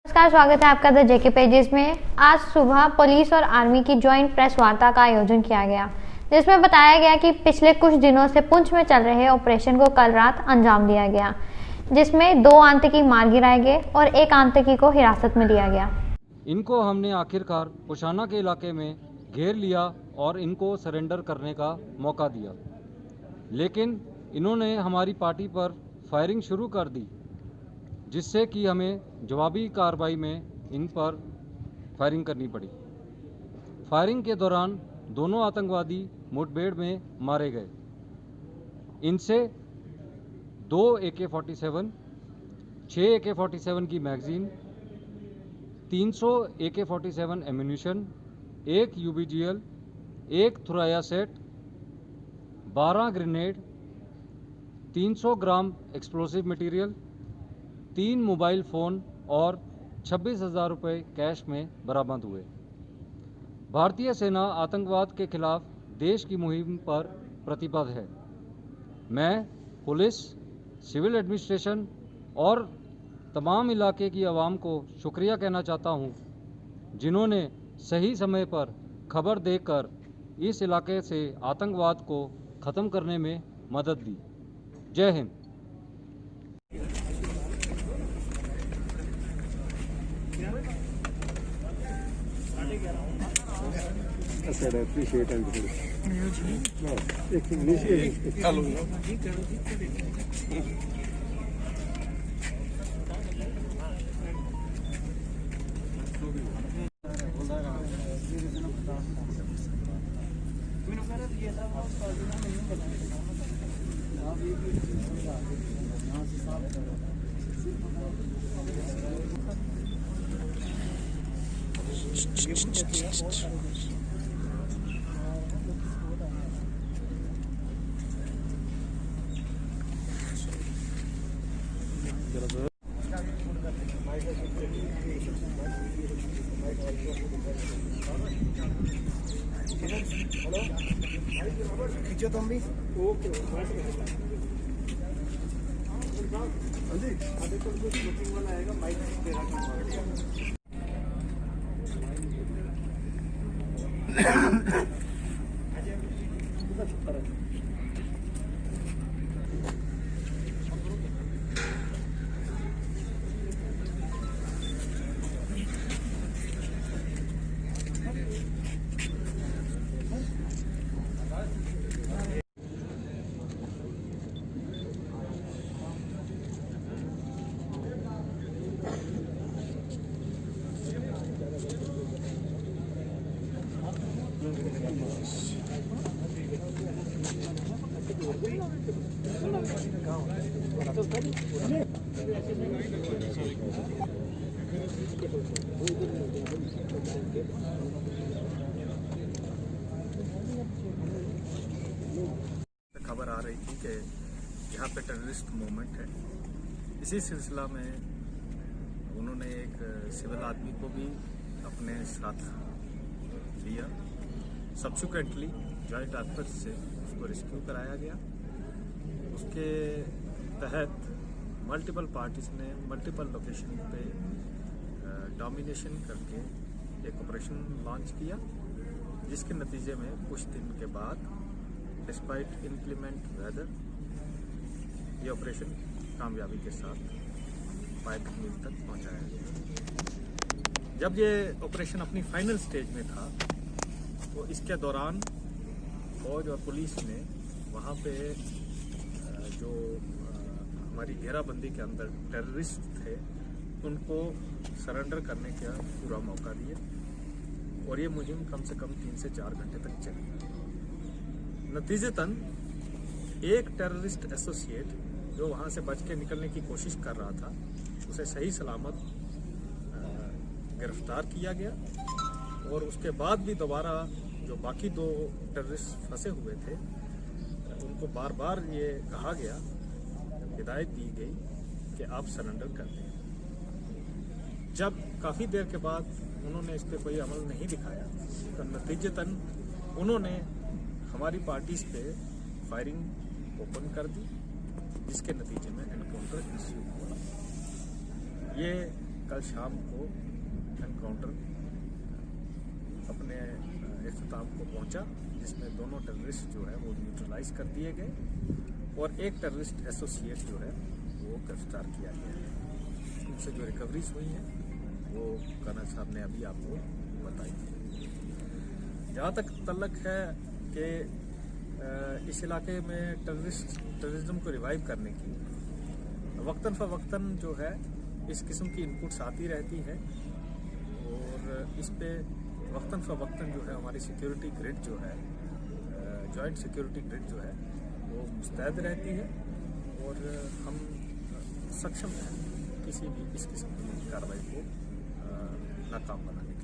नमस्कार, स्वागत है आपका द जेके पेजेस में। आज सुबह पुलिस और आर्मी की ज्वाइंट प्रेस वार्ता का आयोजन किया गया, जिसमें बताया गया कि पिछले कुछ दिनों से पुंछ में चल रहे ऑपरेशन को कल रात अंजाम दिया गया, जिसमें 2 आतंकी मार गिराए गए और 1 आतंकी को हिरासत में लिया गया। इनको हमने आखिरकार पोशाना के इलाके में घेर लिया और इनको सरेंडर करने का मौका दिया, लेकिन इन्होंने हमारी पार्टी पर फायरिंग शुरू कर दी, जिससे कि हमें जवाबी कार्रवाई में इन पर फायरिंग करनी पड़ी। फायरिंग के दौरान दोनों आतंकवादी मुठभेड़ में मारे गए। इनसे 2 AK-47, 6 AK-47 की magazine, 300 AK-47 ammunition, 1 UBGL, 1 Thuraya set, 12 grenade, 300 ग्राम एक्सप्लोसिव मटेरियल, 3 मोबाइल फ़ोन और 26,000 रुपये कैश में बरामद हुए। भारतीय सेना आतंकवाद के खिलाफ देश की मुहिम पर प्रतिबद्ध है। मैं पुलिस, सिविल एडमिनिस्ट्रेशन और तमाम इलाके की आवाम को शुक्रिया कहना चाहता हूं, जिन्होंने सही समय पर खबर देकर इस इलाके से आतंकवाद को ख़त्म करने में मदद दी। जय Hind. I said I appreciate everybody. खींचो तुम भी। ओके वाला आएगा, माइक तेरा खबर आ रही थी कि यहाँ पे टेररिस्ट मूवमेंट है। इसी सिलसिला में उन्होंने एक सिविल आदमी को भी अपने साथ लिया। सब्सिक्वेंटली जॉइंट एफर्ट से उसको रेस्क्यू कराया गया। उसके तहत मल्टीपल पार्टीज ने मल्टीपल लोकेशन पे डोमिनेशन करके एक ऑपरेशन लॉन्च किया, जिसके नतीजे में कुछ दिन के बाद डिस्पाइट इंक्लीमेंट वेदर ये ऑपरेशन कामयाबी के साथ पाइप मिल तक पहुंचाया गया। जब ये ऑपरेशन अपनी फाइनल स्टेज में था, तो इसके दौरान फौज और पुलिस ने वहाँ पे जो हमारी घेराबंदी के अंदर टेररिस्ट थे उनको सरेंडर करने का पूरा मौका दिया, और ये मुहिम कम से कम 3 से 4 घंटे तक चली। नतीजतन एक टेररिस्ट एसोसिएट जो वहाँ से बच के निकलने की कोशिश कर रहा था, उसे सही सलामत गिरफ्तार किया गया, और उसके बाद भी दोबारा जो बाकी 2 टेररिस्ट फंसे हुए थे उनको बार बार ये कहा गया, हिदायत दी गई कि आप सरेंडर कर दें। जब काफ़ी देर के बाद उन्होंने इस पर कोई अमल नहीं दिखाया, तो नतीजतन उन्होंने हमारी पार्टीज पे फायरिंग ओपन कर दी, जिसके नतीजे में एनकाउंटर इश्यू हुआ। ये कल शाम को एनकाउंटर अपने इख्तिताम को पहुंचा, जिसमें दोनों टेररिस्ट जो है वो न्यूट्रलाइज कर दिए गए और एक टेररिस्ट एसोसिएट जो है वो गिरफ्तार किया गया है। उनसे जो रिकवरीज हुई हैं वो कर्नल साहब ने अभी आपको बताई। जहाँ तक तल्लक है कि इस इलाके में टेररिज्म को रिवाइव करने की वक्तन फ़वक्तन जो है इस किस्म की इनपुट्स आती रहती है और इस पे वक्तन फ़वक्तन जो है हमारी सिक्योरिटी ग्रिड जो है, जॉइंट सिक्योरिटी ग्रिड जो है वो मुस्तैद रहती है और हम सक्षम हैं किसी भी इस किस्म की कार्रवाई को नाकाम बनाने।